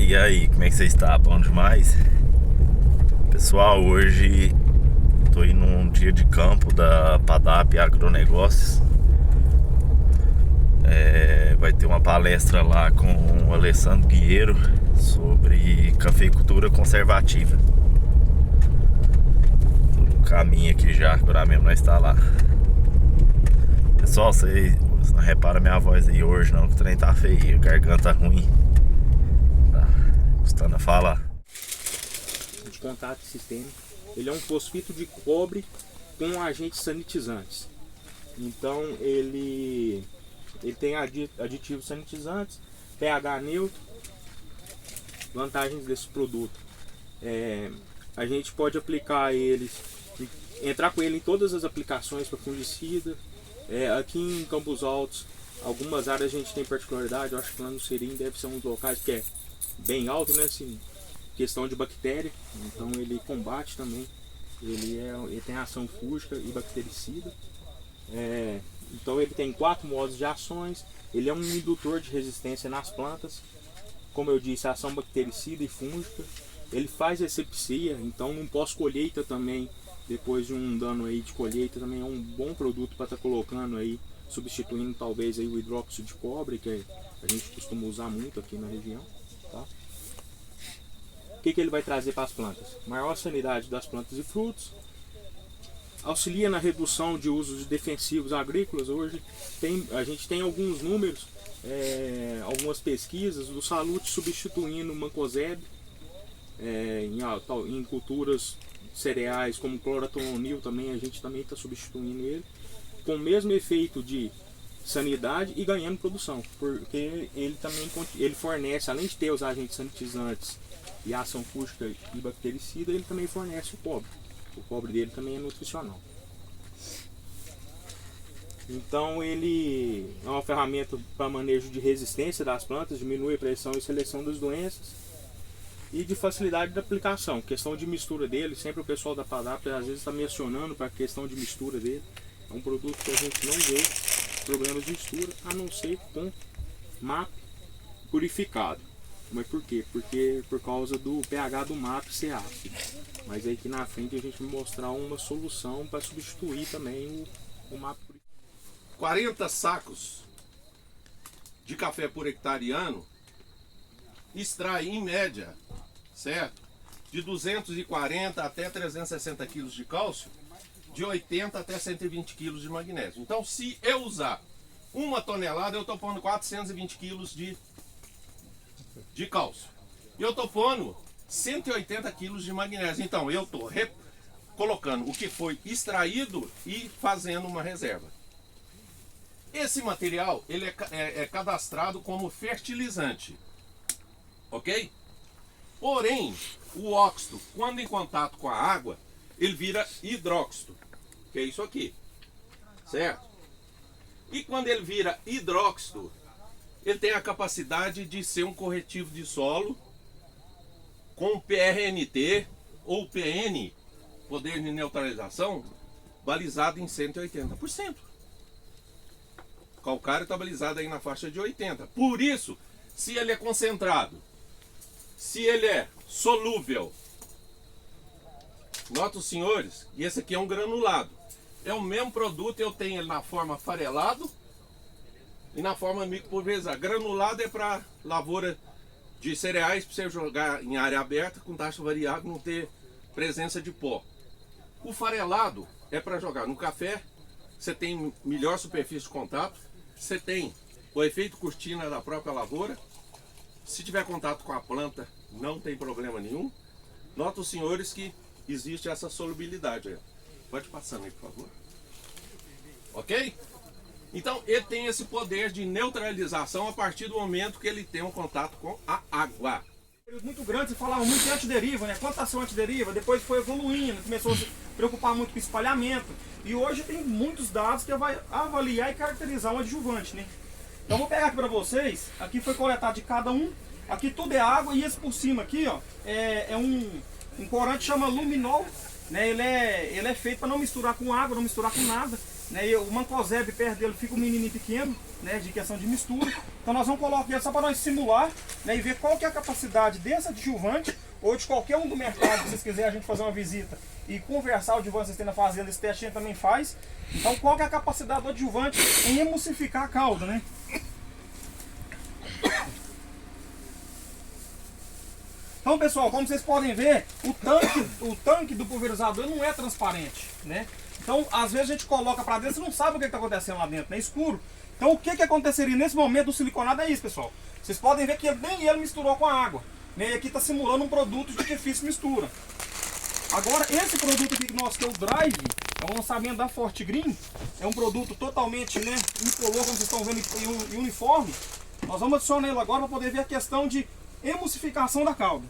E aí, como é que você está? Bom demais? Pessoal, hoje tô indo num dia de campo da Padap Agronegócios. Vai ter uma palestra lá com o Alessandro Guerreiro sobre cafeicultura conservativa. Tô no caminho aqui já, agora mesmo nós está lá. Pessoal, vocês não reparam minha voz aí hoje não, que o trem tá feio, a garganta ruim. Tá custando a falar. De contato sistêmico, ele é um fosfito de cobre com agentes sanitizantes. Então ele tem aditivos sanitizantes, pH neutro. Vantagens desse produto: a gente pode aplicar eles, entrar com ele em todas as aplicações para fungicida. Aqui em Campos Altos, algumas áreas a gente tem particularidade. Eu acho que lá no Serim deve ser um dos locais que é bem alto, né? Assim, questão de bactéria, então ele combate também. Ele tem ação fúngica e bactericida. Então ele tem 4 modos de ações. Ele é um indutor de resistência nas plantas. Como eu disse, ação bactericida e fúngica. Ele faz asepsia, então no pós-colheita também, depois de um dano aí de colheita, também é um bom produto para estar colocando aí, substituindo talvez aí o hidróxido de cobre, que a gente costuma usar muito aqui na região, tá? O que ele vai trazer para as plantas? Maior sanidade das plantas e frutos. Auxilia na redução de usos de defensivos agrícolas. Hoje a gente tem alguns números, algumas pesquisas do Salute substituindo o mancozeb em culturas cereais como clorotononil. Também a gente também está substituindo ele com o mesmo efeito de sanidade e ganhando produção, porque ele fornece, além de ter os agentes sanitizantes e ação fúngica e bactericida, ele também fornece o cobre. O cobre dele também é nutricional. Então ele é uma ferramenta para manejo de resistência das plantas, diminui a pressão e seleção das doenças e de facilidade de aplicação. Questão de mistura dele, sempre o pessoal da Padap às vezes está mencionando para a questão de mistura dele. É um produto que a gente não vê problemas de mistura, a não ser com MAP purificado. Mas por quê? Porque por causa do pH do MAP ser ácido. Mas aí que na frente a gente vai mostrar uma solução para substituir também o MAP purificado. 40 sacos de café por hectare ano extrai em média, certo? De 240 até 360 quilos de cálcio, de 80 até 120 quilos de magnésio. Então, se eu usar 1 tonelada, eu estou pondo 420 quilos de cálcio. E eu estou pondo 180 quilos de magnésio. Então, eu estou colocando o que foi extraído e fazendo uma reserva. Esse material ele é cadastrado como fertilizante, ok? Porém, o óxido, quando em contato com a água, ele vira hidróxido, que é isso aqui, certo? E quando ele vira hidróxido, ele tem a capacidade de ser um corretivo de solo com PRNT ou PN, poder de neutralização, balizado em 180%. O calcário está balizado aí na faixa de 80%. Por isso, se ele é concentrado, se ele é solúvel, nota os senhores, e esse aqui é um granulado. É o mesmo produto, eu tenho ele na forma farelado e na forma micropulverizada. Granulado é para lavoura de cereais, para você jogar em área aberta com taxa variável, não ter presença de pó. O farelado é para jogar no café, você tem melhor superfície de contato, você tem o efeito cortina da própria lavoura. Se tiver contato com a planta, não tem problema nenhum. Nota os senhores que existe essa solubilidade aí. Pode passar aí, por favor. Ok? Então, ele tem esse poder de neutralização a partir do momento que ele tem um contato com a água. Muito grande, você falava muito de antideriva, né? Plantação antideriva, depois foi evoluindo, começou a se preocupar muito com espalhamento. E hoje tem muitos dados que vai avaliar e caracterizar um adjuvante, né? Então eu vou pegar aqui para vocês, aqui foi coletado de cada um, aqui tudo é água e esse por cima aqui, ó, é um corante que chama luminol, né? Ele é feito para não misturar com água, não misturar com nada. né? E o mancozeb perto dele fica um menininho pequeno, né? De questão de mistura. Então nós vamos colocar ele só para nós simular, né? E ver qual que é a capacidade desse adjuvante ou de qualquer um do mercado, se vocês quiserem a gente fazer uma visita e conversar o adjuvante que vocês têm na fazenda, esse teste a gente também faz. Então qual que é a capacidade do adjuvante em emulsificar a calda, né? Então pessoal, como vocês podem ver, o tanque do pulverizador não é transparente, né? Então às vezes a gente coloca para dentro e não sabe o que está acontecendo lá dentro, é escuro. Então o que aconteceria nesse momento do siliconado é isso, pessoal. Vocês podem ver que nem ele misturou com a água, né? E aqui está simulando um produto de difícil mistura. Agora esse produto aqui que nós temos, o Drive, é um lançamento da Forte Green, é um produto totalmente, né, incolor, como vocês estão vendo, e uniforme. Nós vamos adicionar ele agora para poder ver a questão de emulsificação da calda.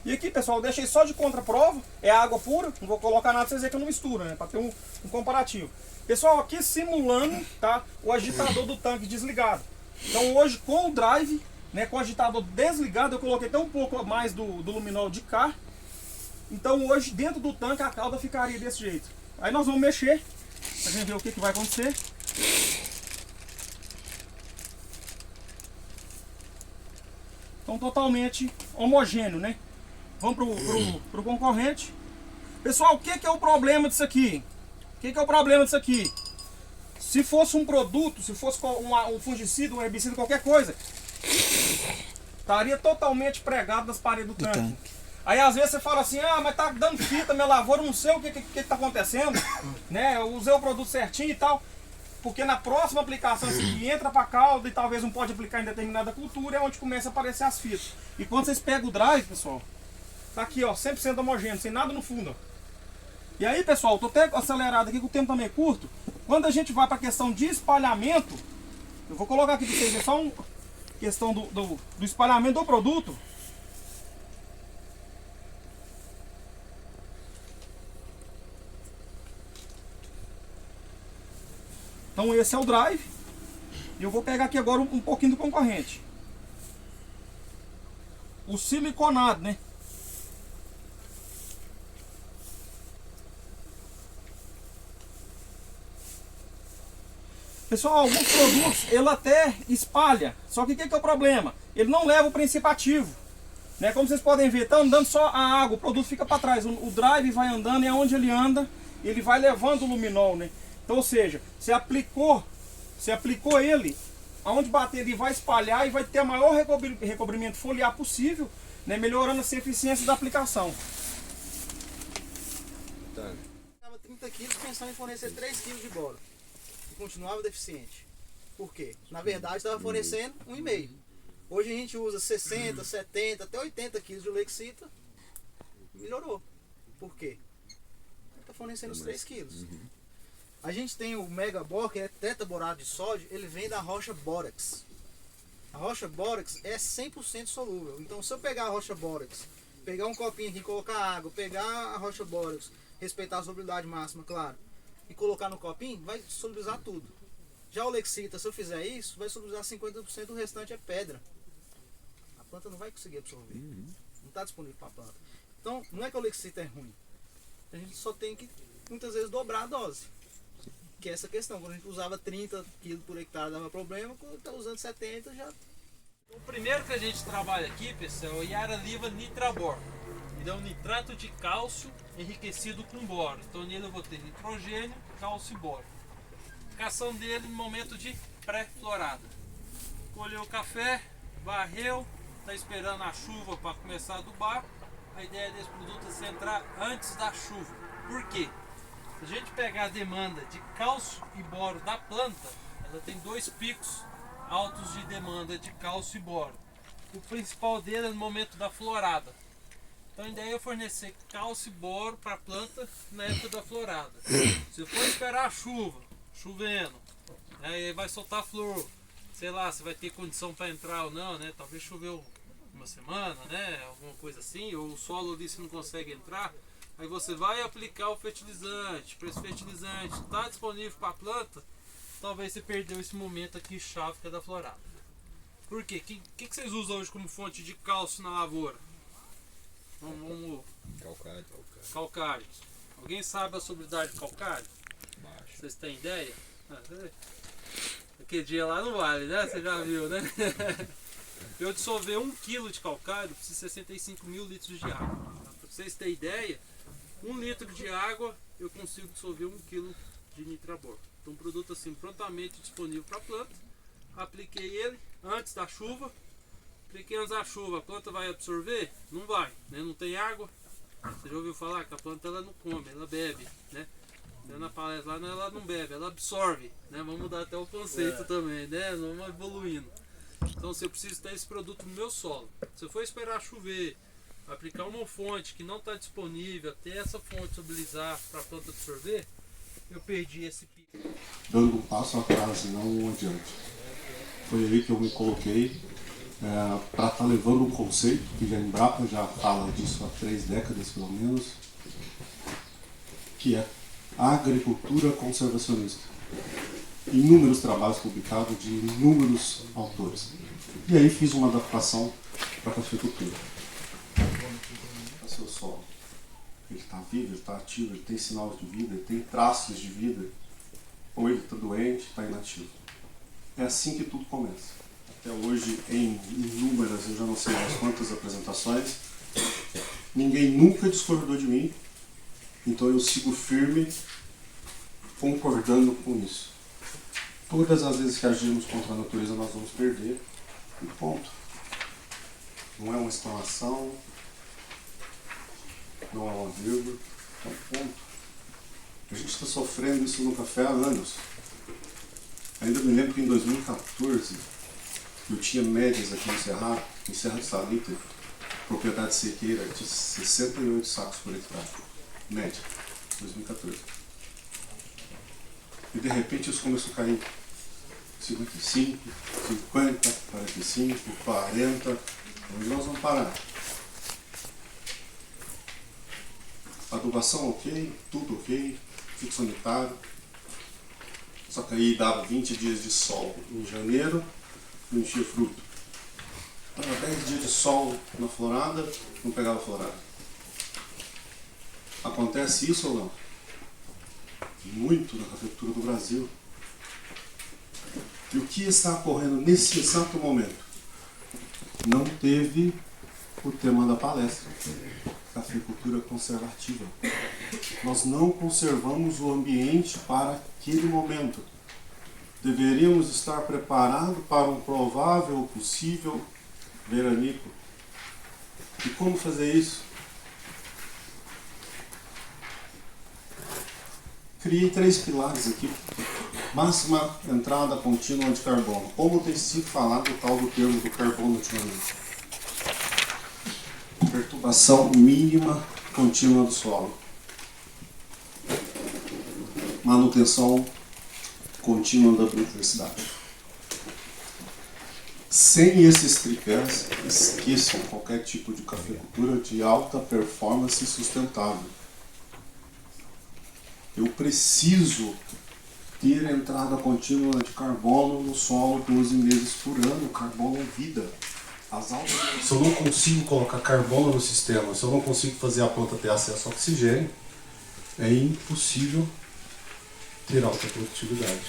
E aqui, pessoal, eu deixei só de contraprova, é água pura, não vou colocar nada pra vocês verem que eu não misturo, né, para ter um comparativo. Pessoal, aqui simulando, tá, o agitador do tanque desligado. Então hoje com o Drive, né, com o agitador desligado, eu coloquei até um pouco mais do luminol de cá. Então hoje dentro do tanque a calda ficaria desse jeito. Aí nós vamos mexer, pra gente ver o que vai acontecer. Então totalmente homogêneo, né? Vamos pro concorrente. Pessoal, o que é o problema disso aqui? O que é o problema disso aqui? Se fosse um produto, se fosse um fungicida, um herbicida, qualquer coisa, estaria totalmente pregado nas paredes do tanque. Aí às vezes você fala assim, ah, mas tá dando fita, minha lavoura, não sei o que tá acontecendo, né? Eu usei o produto certinho e tal. Porque na próxima aplicação esse aqui entra para calda e talvez não pode aplicar em determinada cultura, é onde começa a aparecer as fitas. E quando vocês pegam o Drive, pessoal, tá aqui, ó, 100% homogêneo, sem nada no fundo, ó. E aí, pessoal, tô até acelerado aqui, que o tempo também é curto. Quando a gente vai para a questão de espalhamento, eu vou colocar aqui para vocês verem só uma questão do espalhamento do produto. Então esse é o Drive. E eu vou pegar aqui agora um pouquinho do concorrente. O siliconado, né? Pessoal, alguns produtos ele até espalha. Só que o que é o problema? Ele não leva o princípio ativo, né? Como vocês podem ver, tá andando só a água, o produto fica para trás. O Drive vai andando e aonde ele anda, ele vai levando o luminol, né? Então, ou seja, você aplicou ele, aonde bater ele vai espalhar e vai ter o maior recobrimento foliar possível, né? Melhorando assim, a eficiência da aplicação. Estava 30 quilos pensando em fornecer 3 quilos de boro. E continuava deficiente. Por quê? Na verdade estava fornecendo 1,5. Hoje a gente usa 60, 70, até 80 quilos de Lexita. Melhorou. Por quê? Está fornecendo os 3 quilos. A gente tem o Mega Bor, que é tetaborato de sódio, ele vem da rocha bórax. A rocha bórax é 100% solúvel. Então se eu pegar a rocha bórax, pegar um copinho aqui, colocar água, pegar a rocha bórax, respeitar a solubilidade máxima, claro, e colocar no copinho, vai solubilizar tudo. Já o Lexita, se eu fizer isso, vai solubilizar 50%, o restante é pedra. A planta não vai conseguir absorver. Não está disponível para a planta. Então não é que o Lexita é ruim. A gente só tem que, muitas vezes, dobrar a dose. Que é essa questão, quando a gente usava 30 kg por hectare dava problema, quando está usando 70 já... O primeiro que a gente trabalha aqui, pessoal, é o Yaraliva Nitrabor. Ele é um nitrato de cálcio enriquecido com boro. Então nele eu vou ter nitrogênio, cálcio e boro. Aplicação dele no momento de pré-florada. Colheu o café, varreu, está esperando a chuva para começar a adubar. A ideia desse produto é você entrar antes da chuva. Por quê? Se a gente pegar a demanda de cálcio e boro da planta, ela tem 2 picos altos de demanda de cálcio e boro. O principal dele é no momento da florada. Então a ideia é fornecer cálcio e boro para a planta na época da florada. Se for esperar a chuva, chovendo, aí vai soltar flor, sei lá, se vai ter condição para entrar ou não, né? Talvez choveu uma semana, né? Alguma coisa assim, ou o solo ali se não consegue entrar. Aí você vai aplicar o fertilizante. Para esse fertilizante está disponível para a planta, talvez você perdeu esse momento aqui chave que é da florada. Por quê? O que vocês usam hoje como fonte de cálcio na lavoura? Vamos. Calcário. Calcário. Alguém sabe a solubilidade de calcário? Vocês têm ideia? Aquele dia lá não vale, né? Você já viu, né? Eu dissolver 1 kg de calcário precisa de 65 mil litros de água. Para vocês terem ideia, 1 litro de água eu consigo dissolver 1 kg de nitrabor. Então, um produto assim prontamente disponível para a planta. Apliquei ele antes da chuva. Apliquei antes da chuva, a planta vai absorver? Não vai, né? Não tem água. Você já ouviu falar que a planta ela não come, ela bebe, né? Na palestra lá ela não bebe, ela absorve, né? Vamos mudar até o conceito também, né? Vamos evoluindo. Então, se eu preciso ter esse produto no meu solo, se eu for esperar chover, aplicar uma fonte que não está disponível, até essa fonte estabilizar para a planta absorver, eu perdi esse pico. Dando um passo atrás e não um adiante. Foi aí que eu me coloquei para estar levando um conceito, que a Embrapa já fala disso há 3 décadas pelo menos, que é a agricultura conservacionista. Inúmeros trabalhos publicados de inúmeros autores. E aí fiz uma adaptação para a cafeicultura. O seu solo. Ele está vivo, ele está ativo, ele tem sinal de vida, ele tem traços de vida. Ou ele está doente, está inativo. É assim que tudo começa. Até hoje, em inúmeras, eu já não sei mais quantas apresentações, ninguém nunca discordou de mim, então eu sigo firme, concordando com isso. Todas as vezes que agimos contra a natureza, nós vamos perder, e ponto. Não é uma exclamação, não é uma vírgula, é um ponto. A gente está sofrendo isso no café há anos. Ainda me lembro que em 2014, eu tinha médias aqui no Cerrado, em Serra do Salitre, propriedade sequeira de 68 sacos por hectare. Média, 2014. E de repente isso começou a cair. 55, 50, 45, 40. Onde nós vamos parar? Adubação ok, tudo ok, fitossanitário. Só que aí dava 20 dias de sol em janeiro, não enchia fruto. Dava 10 dias de sol na florada, não pegava florada. Acontece isso ou não? Muito na cafeicultura do Brasil. E o que está ocorrendo nesse exato momento? Não teve o tema da palestra, cafeicultura conservativa. Nós não conservamos o ambiente para aquele momento. Deveríamos estar preparados para um provável ou possível veranico. E como fazer isso? Criei 3 pilares aqui. Máxima entrada contínua de carbono. Como tem sido falado o tal do termo do carbono ultimamente? Perturbação mínima contínua do solo. Manutenção contínua da biodiversidade. Sem esses tripés, esqueçam qualquer tipo de cafeicultura de alta performance sustentável. Eu preciso ter entrada contínua de carbono no solo 12 meses por ano. Carbono é vida. As algas... Se eu não consigo colocar carbono no sistema, se eu não consigo fazer a planta ter acesso ao oxigênio, é impossível ter alta produtividade.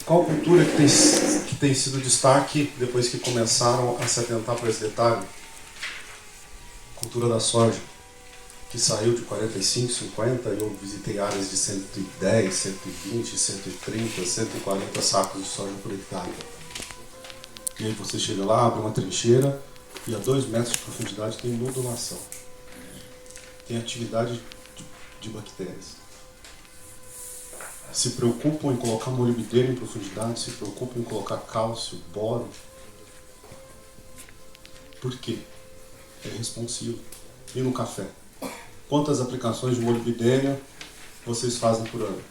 Qual cultura que tem sido destaque depois que começaram a se atentar para esse detalhe? Cultura da soja, que saiu de 45, 50, e eu visitei áreas de 110, 120, 130, 140 sacos de soja por hectare. E aí você chega lá, abre uma trincheira e a 2 metros de profundidade tem nodulação. Tem atividade de bactérias. Se preocupam em colocar molibdênio em profundidade, se preocupam em colocar cálcio, boro. Por quê? É responsivo. E no café? Quantas aplicações de molibdênio vocês fazem por ano?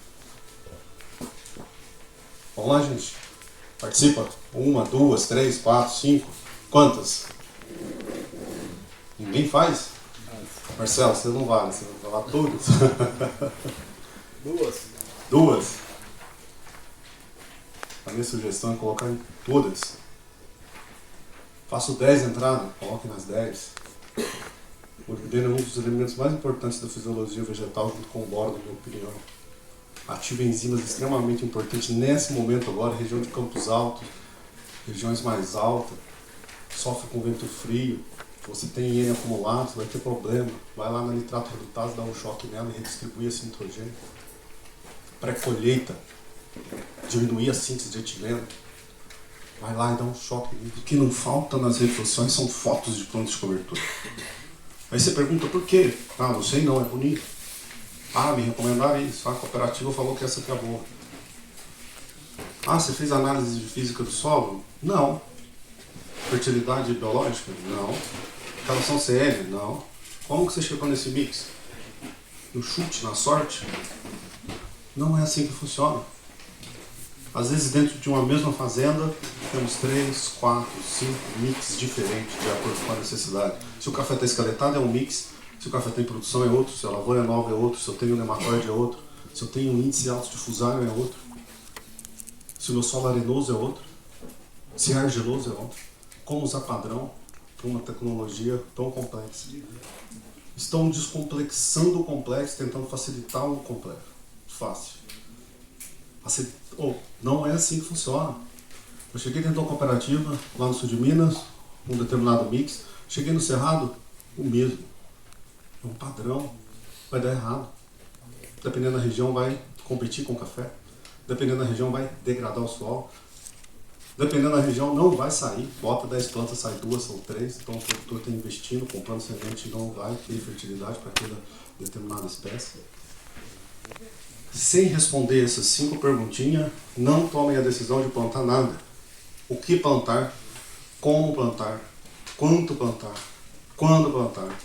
Vamos lá, gente? Participa? 1, 2, 3, 4, 5. Quantas? Ninguém faz? Marcelo, você não vale, você vai falar todas. 2. A minha sugestão é colocar em todas. Faço 10 entradas, coloque nas 10. molibdênio é um dos elementos mais importantes da fisiologia vegetal, junto com o boro, na minha opinião. Ativa enzimas extremamente importantes nesse momento agora, região de Campos Altos, regiões mais altas, sofre com vento frio, você tem IN acumulado, você vai ter problema. Vai lá na nitrato redutase, dá um choque nela e redistribui esse nitrogênio. Pré-colheita, diminuir a síntese de etileno. Vai lá e dá um choque. O que não falta nas redes sociais são fotos de plantas de cobertura. Aí você pergunta por quê? Ah, não sei não, é bonito. Ah, me recomendaram isso. A cooperativa falou que essa aqui é boa. Ah, você fez análise de física do solo? Não. Fertilidade biológica? Não. Relação CL? Não. Como que você chegou nesse mix? No chute, na sorte? Não é assim que funciona. Às vezes dentro de uma mesma fazenda temos 3, 4, 5 mix diferentes de acordo com a necessidade. Se o café está escaletado é um mix, se o café tem produção é outro, se a lavoura é nova é outro, se eu tenho nematóide é outro, se eu tenho um índice alto de fusário é outro, se o meu solo arenoso é outro, se é argiloso é outro. Como usar padrão para uma tecnologia tão complexa? Estão descomplexando o complexo, tentando facilitar o complexo. Fácil. Não é assim que funciona. Eu cheguei dentro de uma cooperativa, lá no sul de Minas, um determinado mix. Cheguei no Cerrado, o mesmo. É um padrão. Vai dar errado. Dependendo da região, vai competir com o café. Dependendo da região, vai degradar o solo. Dependendo da região, não vai sair. Bota 10 plantas, sai 2 ou 3. Então o produtor está investindo, comprando semente, não vai ter fertilidade para aquela determinada espécie. Sem responder essas 5 perguntinhas, não tomem a decisão de plantar nada. O que plantar, como plantar, quanto plantar, quando plantar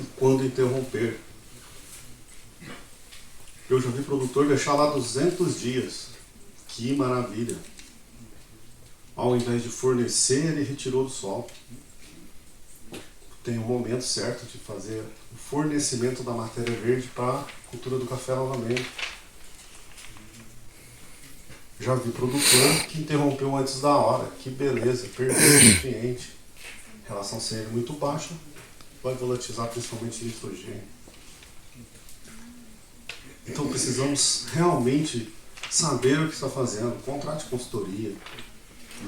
e quando interromper. Eu já vi produtor deixar lá 200 dias. Que maravilha! Ao invés de fornecer, ele retirou do solo. Tem um momento certo de fazer o fornecimento da matéria verde para a cultura do café novamente. Já vi produtor que interrompeu antes da hora. Que beleza, perdeu o cliente. Relação CL muito baixa, vai volatilizar principalmente nitrogênio. Então precisamos realmente saber o que está fazendo. Contrate consultoria,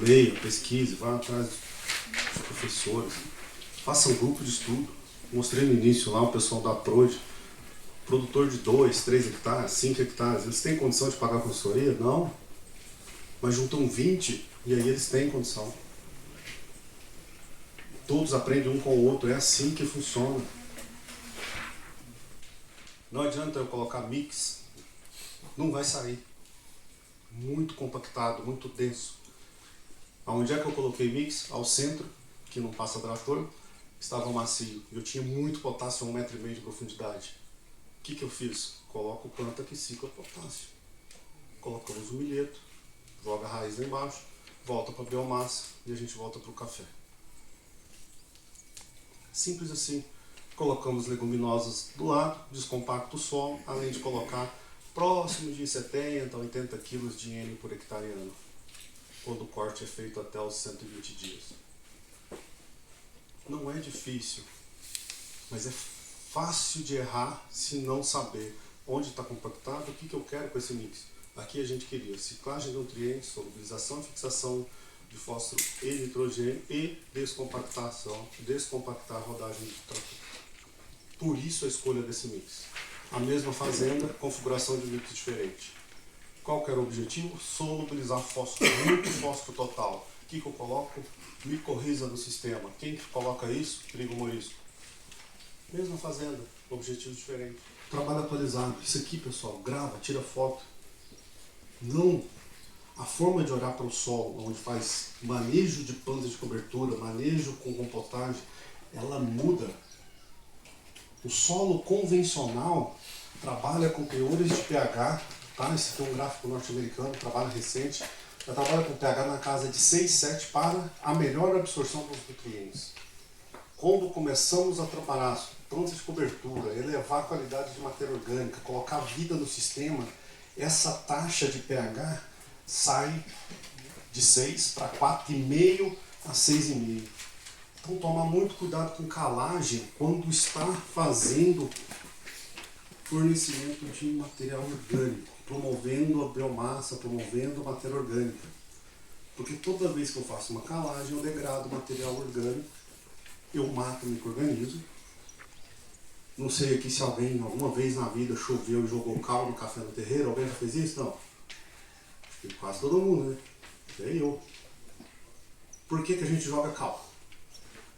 leia, pesquise, vá atrás dos professores, faça um grupo de estudo. Mostrei no início lá o pessoal da Prod, produtor de 2, 3 hectares, 5 hectares. Eles têm condição de pagar a consultoria? Não. Mas juntam 20 e aí eles têm condição. Todos aprendem um com o outro, é assim que funciona. Não adianta eu colocar mix, não vai sair. Muito compactado, muito denso. Aonde é que eu coloquei mix? Ao centro, que não passa trator, estava macio. Eu tinha muito potássio, 1,5 metro de profundidade. O que eu fiz? Coloco planta que cicla potássio. Colocamos o milheto, joga a raiz lá embaixo, volta para a biomassa e a gente volta para o café. Simples assim. Colocamos leguminosas do lado, descompacta o solo, além de colocar próximo de 70 a 80 kg de N por hectare ano, quando o corte é feito até os 120 dias. Não é difícil, mas é fácil de errar se não saber onde está compactado, o que eu quero com esse mix. Aqui a gente queria ciclagem de nutrientes, solubilização e fixação de fósforo e nitrogênio e descompactação, descompactar a rodagem do trator. Por isso a escolha desse mix. A mesma fazenda, configuração de mix diferente. Qual que era o objetivo? Solubilizar fósforo, muito fósforo total. O que eu coloco? Micorriza no sistema. Quem que coloca isso? Trigo morisco. Mesma fazenda, objetivo diferente. Trabalho atualizado. Isso aqui, pessoal, grava, tira foto. Não. A forma de olhar para o solo, onde faz manejo de plantas de cobertura, manejo com compostagem, ela muda. O solo convencional trabalha com teores de pH, tá? Esse aqui é um gráfico norte-americano, trabalho recente. Ela trabalha com pH na casa de 6, 7 para a melhor absorção dos nutrientes. Quando começamos a trabalhar plantas de cobertura, elevar a qualidade de matéria orgânica, colocar vida no sistema, essa taxa de pH sai de 6 para 4,5 a 6,5. Então tomar muito cuidado com calagem quando está fazendo fornecimento de material orgânico, promovendo a biomassa, promovendo a matéria orgânica. Porque toda vez que eu faço uma calagem, eu degrado o material orgânico, eu mato o micro-organismo. Não sei aqui se alguém alguma vez na vida choveu e jogou cal no café no terreiro, alguém já fez isso? Não. Acho que quase todo mundo, né? Até eu. Por que a gente joga cal?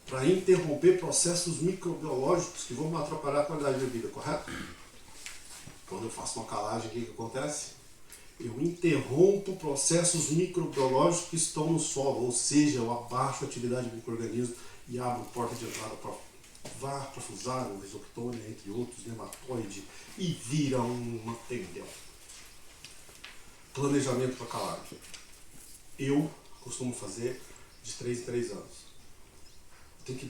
Para interromper processos microbiológicos que vão atrapalhar a qualidade de vida, correto? Quando eu faço uma calagem, o que acontece? Eu interrompo processos microbiológicos que estão no solo, ou seja, eu abaixo a atividade do micro-organismo e abro porta de entrada para vá, Fusarium, Rhizoctonia, entre outros, nematóide, e vira uma tendel. Planejamento para calagem. Eu costumo fazer de 3 em 3 anos. Tem que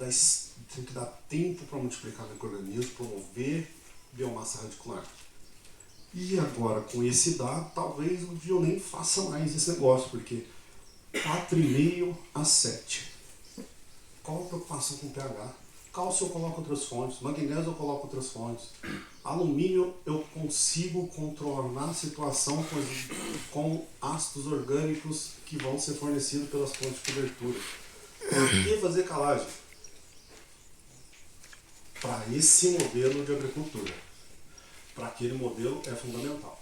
dar tempo para multiplicar o micro-organismo, promover biomassa radicular. E agora, com esse dado, talvez um dia eu nem faça mais esse negócio, porque 4,5 a 7. Qual a preocupação com o pH? Cálcio eu coloco outras fontes, magnésio eu coloco outras fontes. Alumínio eu consigo controlar a situação com ácidos orgânicos que vão ser fornecidos pelas fontes de cobertura. Por que fazer calagem? Para esse modelo de agricultura. Para aquele modelo é fundamental.